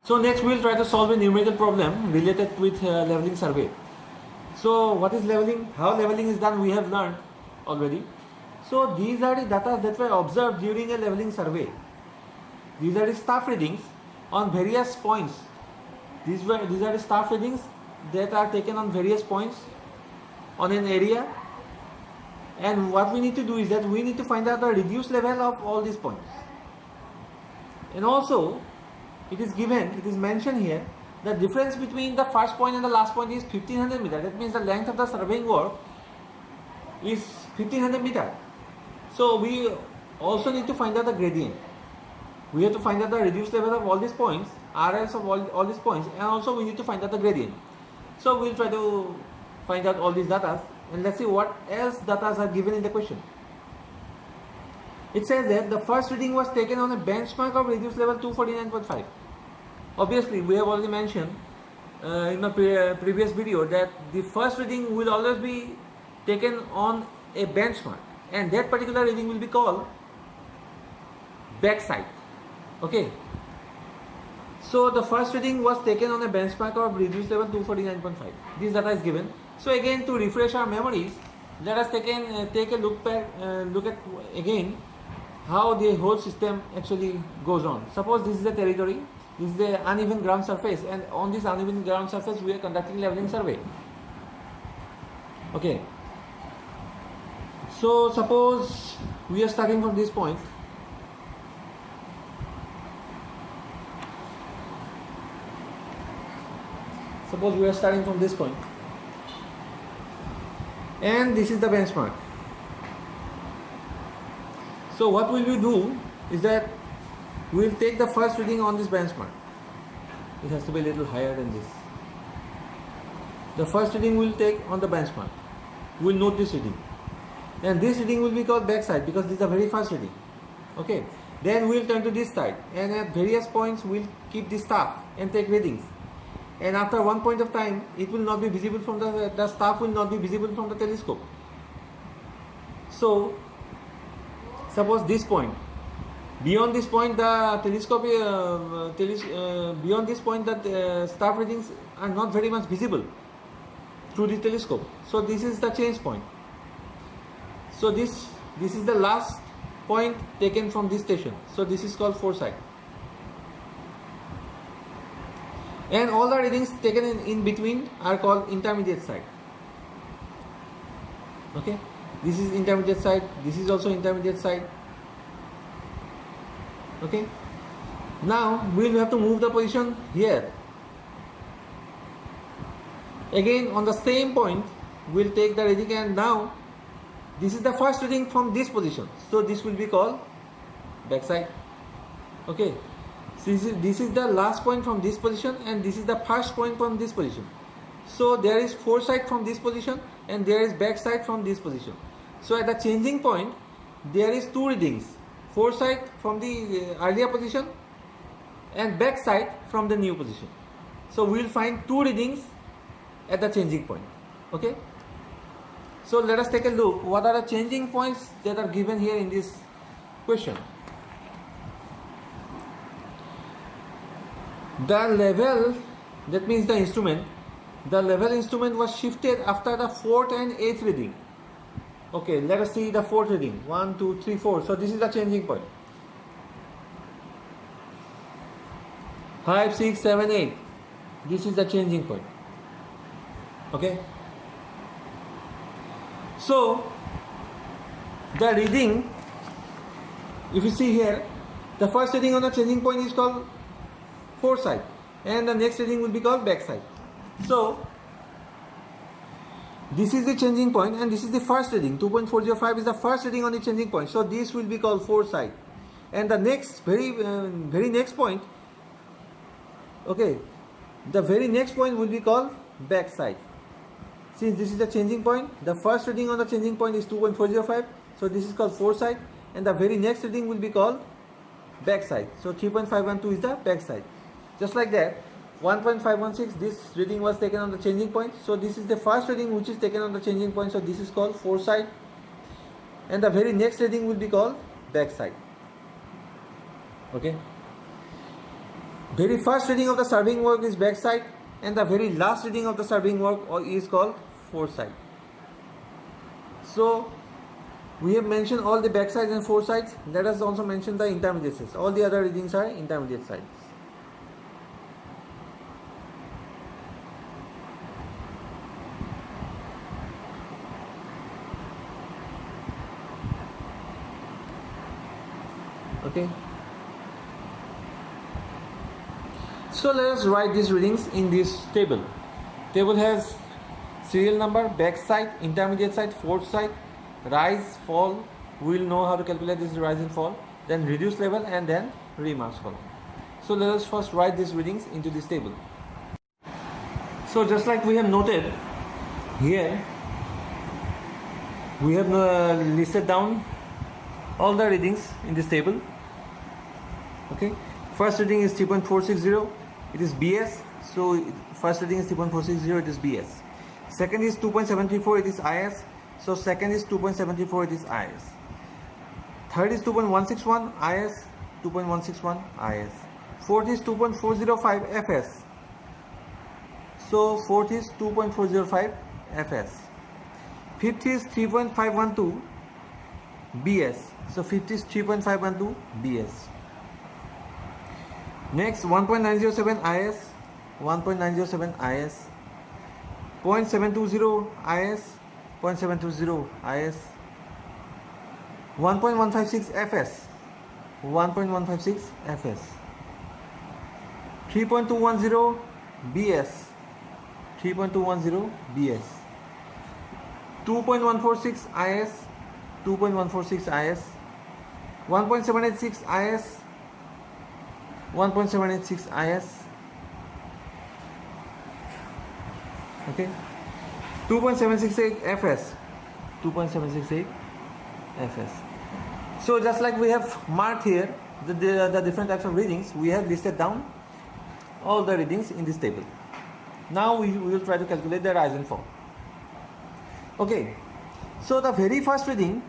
So next we'll try to solve a numerical problem related with leveling survey. So what is leveling? How leveling is done we have learned already. So these are the data that were observed during a leveling survey. These are the staff readings on various points. These are the staff readings that are taken on various points on an area. And what we need to do is that we need to find out the reduced level of all these points. And also it is mentioned here, the difference between the first point and the last point is 1500 meter. That means the length of the surveying work is 1500 meter. So we also need to find out the gradient. We have to find out the reduced level of all these points, RS of all these points, and also we need to find out the gradient. So we'll try to find out all these data, and let's see what else data are given in the question. It says that the first reading was taken on a benchmark of reduced level 249.5. Obviously, we have already mentioned in the previous video that the first reading will always be taken on a benchmark, and that particular reading will be called backside. Okay. So the first reading was taken on a benchmark of reduced level 249.5. This data is given. So again, to refresh our memories, let us take a look at again how the whole system actually goes on. Suppose this is a territory, this is the uneven ground surface, and on this uneven ground surface we are conducting leveling survey. Okay. So suppose we are starting from this point. Suppose we are starting from this point, and this is the benchmark. So what will we do is that we will take the first reading on this benchmark. It has to be a little higher than this. The first reading we will take on the benchmark. We will note this reading, and this reading will be called backside because this is the very first reading. Okay. Then we will turn to this side, and at various points we will keep the staff and take readings. And after one point of time, it will not be visible from the staff will not be visible from the telescope. So suppose this point, beyond this point the telescope beyond this point the staff readings are not very much visible through the telescope. So this is the change point. So this is the last point taken from this station. So this is called foresight. And all the readings taken in between are called intermediate side. Okay, this is intermediate side, this is also intermediate side. Okay, now we will have to move the position here. Again on the same point we will take the reading, and now this is the first reading from this position, so this will be called backside. Okay. So this is the last point from this position, and this is the first point from this position. So there is foresight from this position, and there is backside from this position. So at the changing point, there is two readings: foresight from the earlier position and backside from the new position. So we will find two readings at the changing point. Okay. So let us take a look. What are the changing points that are given here in this question? The level, that means the instrument, the level instrument was shifted after the 4th and 8th reading. Okay, let us see the 4th reading. 1, 2, 3, 4. So this is the changing point. 5, 6, 7, 8. This is the changing point. Okay. So the reading, if you see here, the first reading on the changing point is called foresight, and the next reading will be called backside. So this is the changing point, and this is the first reading. 2.405 is the first reading on the changing point. So this will be called foresight, and the next very next point. Okay, the very next point will be called backside. Since this is the changing point, the first reading on the changing point is 2.405. So this is called foresight, and the very next reading will be called backside. So 3.512 is the backside. Just like that, 1.516, this reading was taken on the changing point. So this is the first reading which is taken on the changing point. So this is called foresight, and the very next reading will be called backside. Okay. very first reading of the serving work is backside, and the very last reading of the serving work is called foresight. So we have mentioned all the backsides and foresights. Let us also mention the intermediate sides. All the other readings are intermediate sides. Okay. So let us write these readings in this table. Table has serial number, backside, intermediate side, foresight, rise, fall. We will know how to calculate this rise and fall. Then reduce level, and then remarks column. So let us first write these readings into this table. So just like we have noted here, we have listed down all the readings in this table. Okay, first reading is 3.460, it is BS. So first reading is 3.460, it is BS. Second is 2.734, it is IS. So second is 2.734, it is IS. Third is 2.161, IS. 2.161, IS. Fourth is 2.405, FS. So fourth is 2.405, FS. Fifth is 3.512, BS. So fifth is 3.512, BS. Next, 1.907 IS, 1.907 IS, 0.720 IS, 0.720 IS, 1.156 FS, 1.156 FS, 3.210 BS, 3.210 BS, 2.146 IS, 2.146 IS, 1.786 IS, 1.786 IS. Okay, 2.768 FS, 2.768 FS. So just like we have marked here the different types of readings, we have listed down all the readings in this table. Now we will try to calculate the rise and fall. Okay, so the very first reading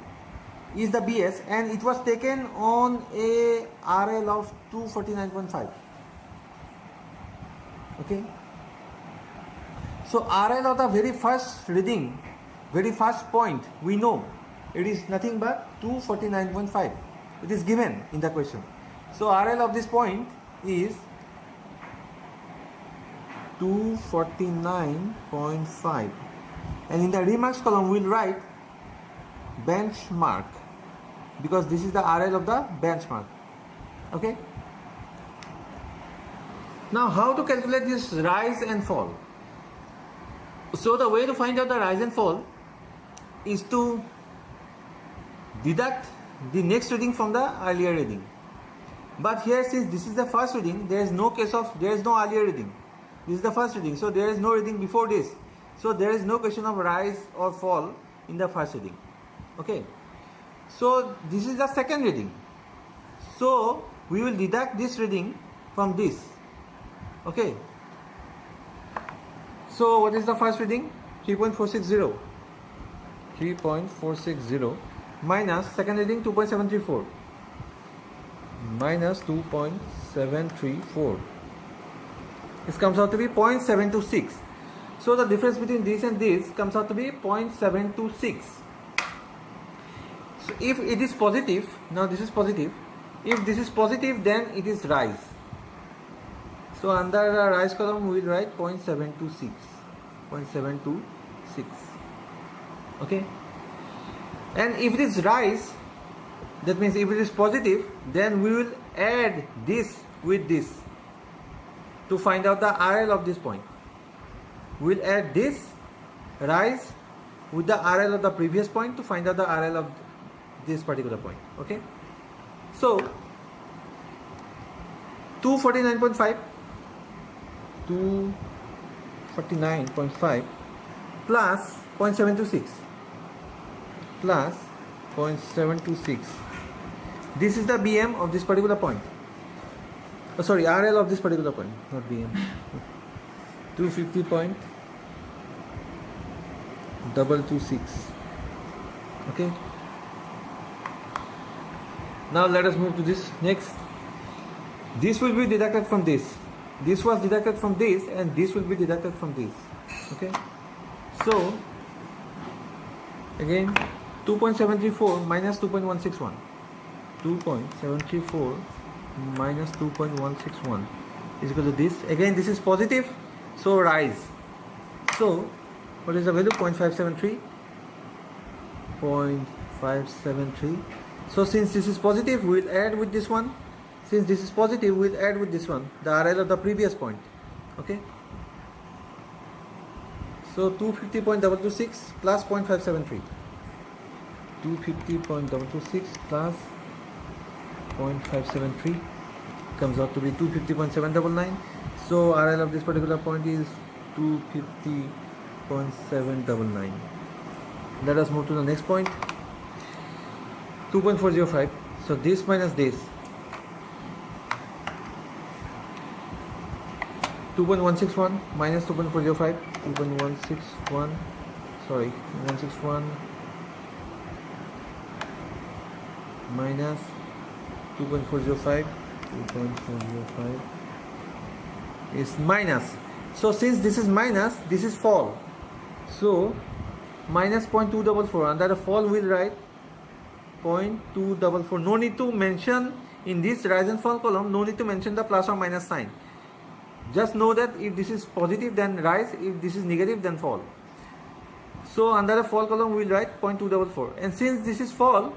is the BS, and it was taken on a RL of 249.5. Okay, so RL of the very first reading, very first point, we know it is nothing but 249.5. It is given in the question. So RL of this point is 249.5, and in the remarks column we will write benchmark, because this is the RL of the benchmark. Okay, now how to calculate this rise and fall? So the way to find out the rise and fall is to deduct the next reading from the earlier reading. But here, since this is the first reading, there is no earlier reading. This is the first reading, so there is no reading before this. So there is no question of rise or fall in the first reading. Okay, so this is the second reading. So we will deduct this reading from this. Okay, so what is the first reading? 3.460. 3.460 minus second reading 2.734 minus 2.734. This comes out to be 0.726. So the difference between this and this comes out to be 0.726. So if it is positive, now this is positive. If this is positive, then it is rise. So under the rise column we will write 0.726. 0.726. Okay. And if it is rise, that means if it is positive, then we will add this with this to find out the RL of this point. We will add this rise with the RL of the previous point to find out the RL of this particular point. Okay. So 249.5 plus 0.726 plus 0.726. This is the BM of this particular point. Oh, sorry, RL of this particular point, not BM. 250.226. Okay. Now let us move to this next. This will be deducted from this. this was deducted from this, and this will be deducted from this. Okay, so again 2.734 minus 2.161, 2.734 minus 2.161 is equal to this. Again, this is positive, so rise. So what is the value? 0.573. 0.573. So since this is positive, we'll add with this one. Since this is positive, we'll add with this one the RL of the previous point. Okay, so 250.226 plus 0.573, 250.226 plus 0.573 comes out to be 250.799. So RL of this particular point is 250.799. Let us move to the next point. 2.405. So this minus this, 2.161 minus 2.405, 2.161, sorry, 161 minus 2.405, 2.405 is minus. So since this is minus, this is fall. So minus 0.244. Under the fall, we'll write 0.244. No need to mention in this rise and fall column, no need to mention the plus or minus sign. Just know that if this is positive, then rise. If this is negative, then fall. So under the fall column, we'll write 0.244. And since this is fall,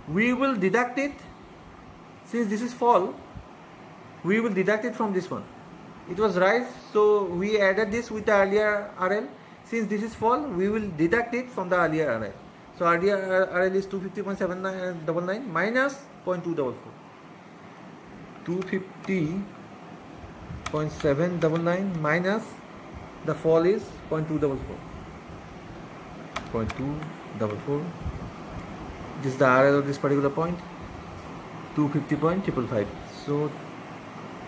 we will deduct it. Since this is fall, we will deduct it from this one. It was rise, so we added this with the earlier RL. Since this is fall, we will deduct it from the earlier RL. So earlier RL is 250.799 minus 0.244. 250.799 minus the fall is 0.244. 0.244. This is the RL of this particular point. 250.555. So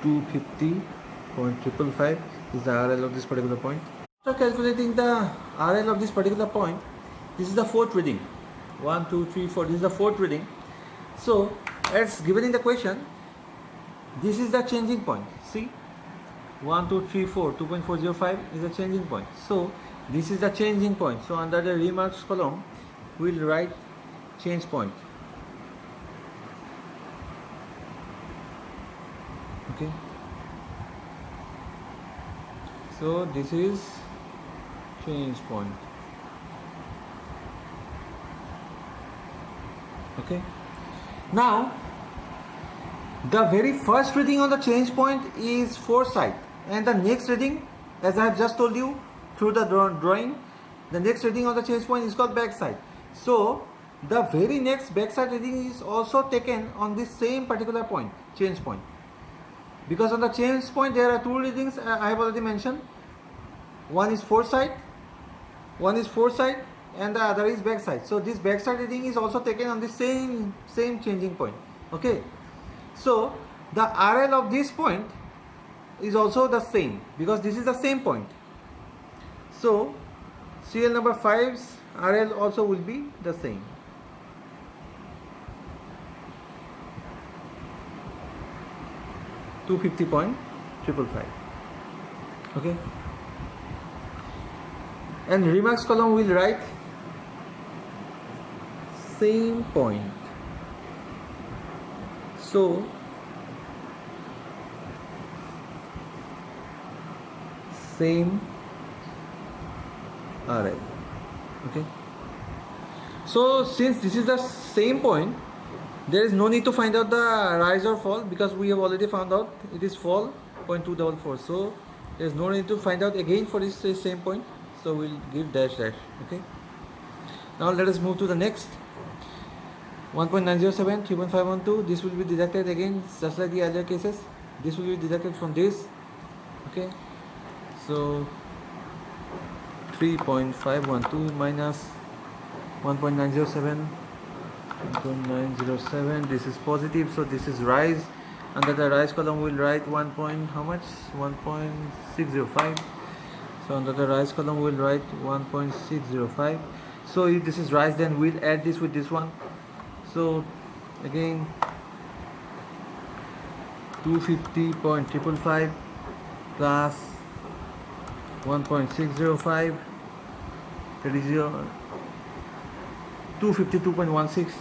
250.555 is the RL of this particular point. After calculating the RL of this particular point, this is the fourth reading. 1, 2, 3, 4. This is the fourth reading. So as given in the question, this is the changing point. See, 1, 2, 3, 4. 2.405 is the changing point. So this is the changing point. So under the remarks column, we will write change point. Okay. So this is change point. Okay. Now the very first reading on the change point is foresight, and the next reading, as I have just told you through the drawing, the next reading on the change point is called backside. So the very next backside reading is also taken on this same particular point, change point. Because on the change point there are two readings I have already mentioned. One is foresight, and the other is backside. So this backside reading is also taken on the same changing point. Okay. So the RL of this point is also the same, because this is the same point. So serial number 5's RL also will be the same. $250.555. Okay. And remarks column will write same point. So same RL. Okay. So since this is the same point, there is no need to find out the rise or fall, because we have already found out it is fall 0.244. So there is no need to find out again for this same point. So we'll give dash. Okay. Now let us move to the next. 1.907, 3.512. This will be deducted again, just like the earlier cases. This will be deducted from this. Okay. So 3.512 minus 1.907. 1.907. This is positive, so this is rise. Under the rise column, we'll write 1.605. So under the rise column, we'll write 1.605. So if this is rise, then we'll add this with this one. So again 250.555 plus 1.605, that is your 252.16,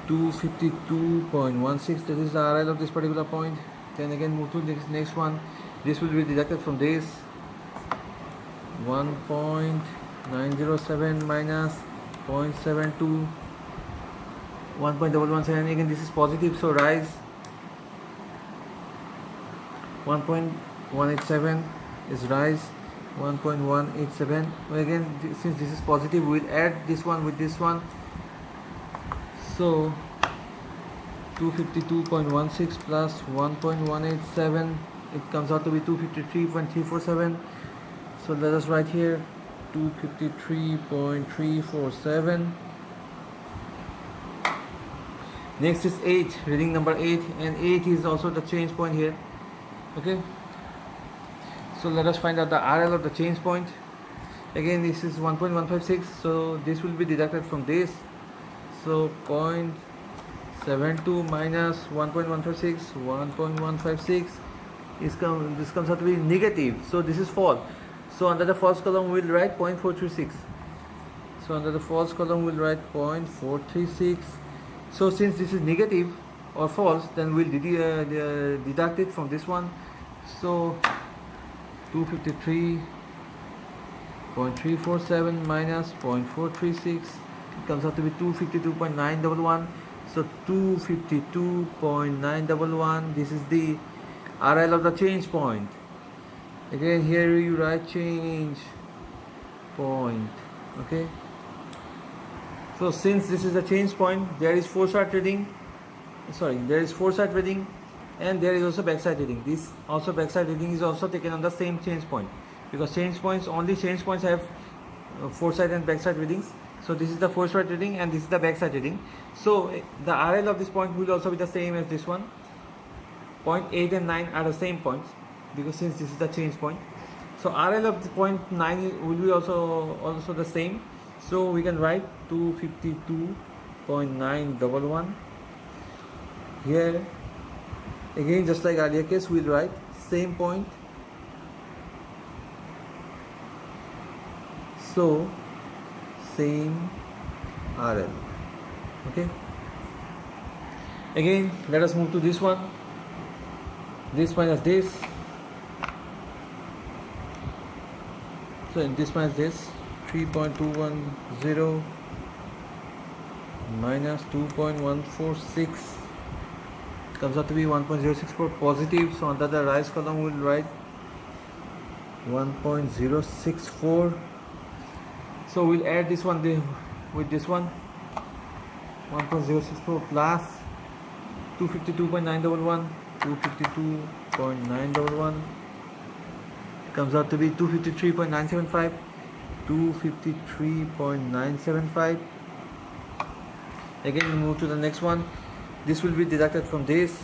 252.16, that is the RL of this particular point. Then again move to this next one. This will be deducted from this 1.907 minus 0.72, 1.117. Again this is positive, so rise 1.187 is rise 1.187. Again since this is positive, we'll add this one with this one, so 252.16 plus 1.187, it comes out to be 253.347. So let us write here 253.347. Next is 8, reading number 8, and 8 is also the change point here. Okay, so let us find out the RL of the change point. Again this is 1.156, so this will be deducted from this, so 0.72 minus 1.156, 1.156 is this comes out to be negative, so this is false. So under the false column we'll write 0.436. So under the false column we'll write 0.436. So since this is negative or false, then we'll deduct it from this one. So 253.347 minus 0.436, it comes out to be 252.911. So 252.911, this is the RL of the change point. Again here you write change point. Okay, so since this is a change point, there is foresight reading, there is foresight reading, and there is also backside reading. This also backside reading is also taken on the same change point, because only change points have foresight and backside readings. So this is the foresight reading and this is the backside reading. So the RL of this point will also be the same as this one. Point 8 and 9 are the same points, because since this is the change point. So RL of the point 9 will be also the same. So we can write 252.911 here. Again just like earlier case, we'll write same point, so same RL. Okay, again let us move to this one, this minus this. So in this minus this, 3.210 minus 2.146 comes out to be 1.064 positive. So under the rise column we'll write 1.064. So we'll add this one with this one, 1.064 plus 252.911, 252.911 comes out to be 253.975, 253.975. Again we move to the next one. This will be deducted from this,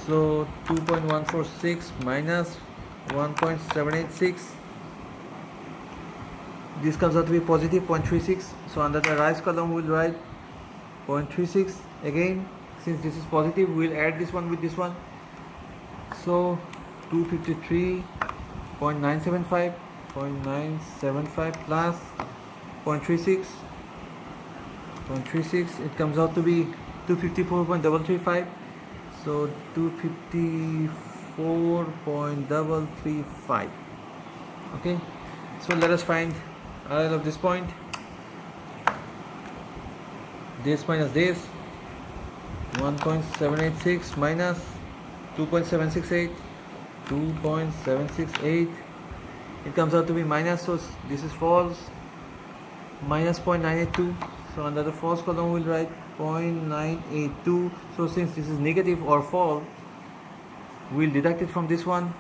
so 2.146 minus 1.786, this comes out to be positive 0.36. So under the rise column we'll write 0.36. Again since this is positive, we'll add this one with this one, so 253.975 plus 0.36, it comes out to be 254.335. So 254.335. Okay, so let us find RL of this point. This minus this, 1.786 minus 2.768, 2.768, it comes out to be minus, so this is false, minus 0.982. So under the false column we'll write 0.982. So since this is negative or false, we'll deduct it from this one,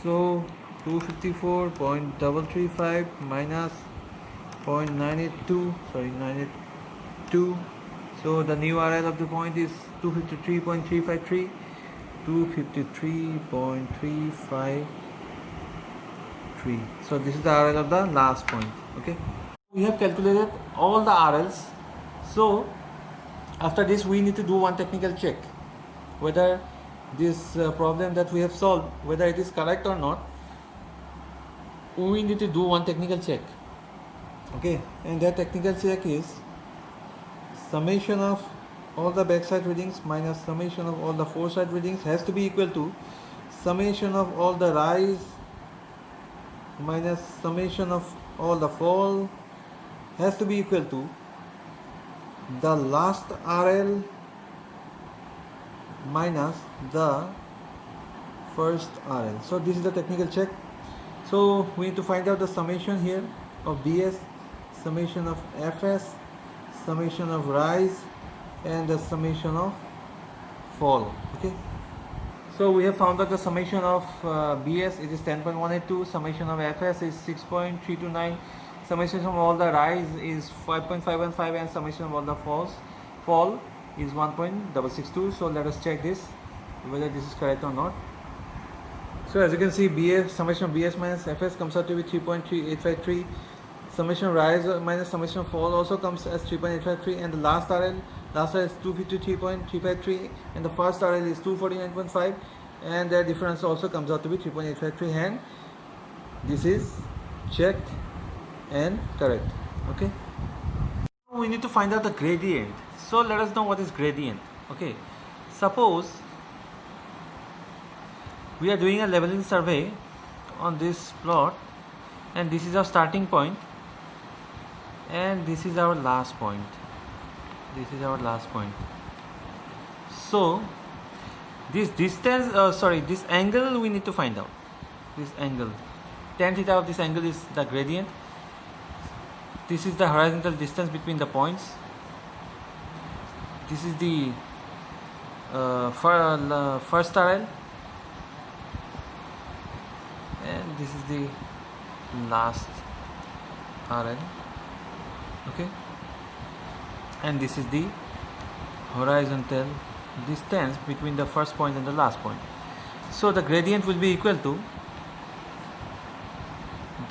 so 254.335 minus 0.982, 982. So the new RL of the point is 253.353, 253.353. So this is the RL of the last point. Okay, we have calculated all the RLs. So after this we need to do one technical check, whether this problem that we have solved, whether it is correct or not, we need to do one technical check. Okay, and that technical check is summation of all the backside readings minus summation of all the foreside readings has to be equal to summation of all the rise minus summation of all the fall has to be equal to the last RL minus the first RL. So this is the technical check. So we need to find out the summation here of BS, summation of FS, summation of rise, and the summation of fall. Okay, so we have found out the summation of BS, it is 10.182, summation of FS is 6.329, summation of all the rise is 5.515, and summation of all the fall is 1.662. So let us check this, whether this is correct or not. So as you can see, BS, summation of BS minus FS comes out to be 3.3853. Summation of rise minus summation of fall also comes as 3.853, and the last RL is 253.353, and the first RL is 249.5, and their difference also comes out to be 3.853, and this is checked and correct. Okay, we need to find out the gradient. So let us know what is gradient. Okay, suppose we are doing a leveling survey on this plot, and this is our starting point, and this is our last point. So this distance, this angle we need to find out. This angle, tan theta of this angle is the gradient. This is the horizontal distance between the points. This is the first RL, and this is the last RL. Okay, and this is the horizontal distance between the first point and the last point. So the gradient will be equal to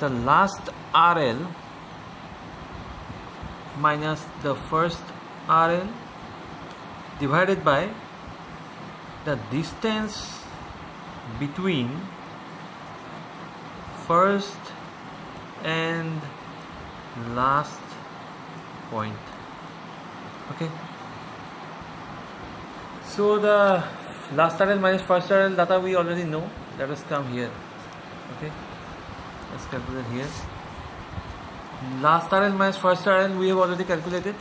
the last RL minus the first RL divided by the distance between first and last point. Okay, so the last RL minus first RL data we already know. Let us come here. Okay, let's calculate here. Last RL minus first RL we have already calculated.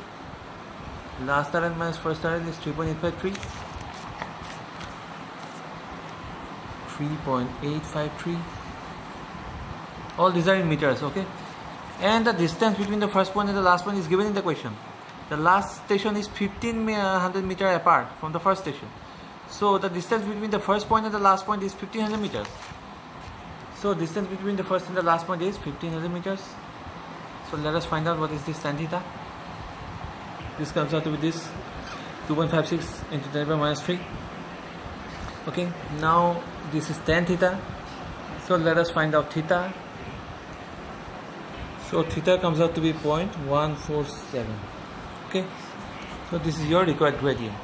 Last RL minus first RL is 3.853. 3.853. All these are in meters. Okay, and the distance between the first point and the last point is given in the question. The last station is 1500 meters apart from the first station. So the distance between the first point and the last point is 1500 meters. So distance between the first and the last point is 1500 meters. So let us find out what is this tan theta. This comes out to be this 2.56 into 10 power minus 3. Okay, now this is tan theta. So let us find out theta. So theta comes out to be 0.147. Okay, so this is your required gradient.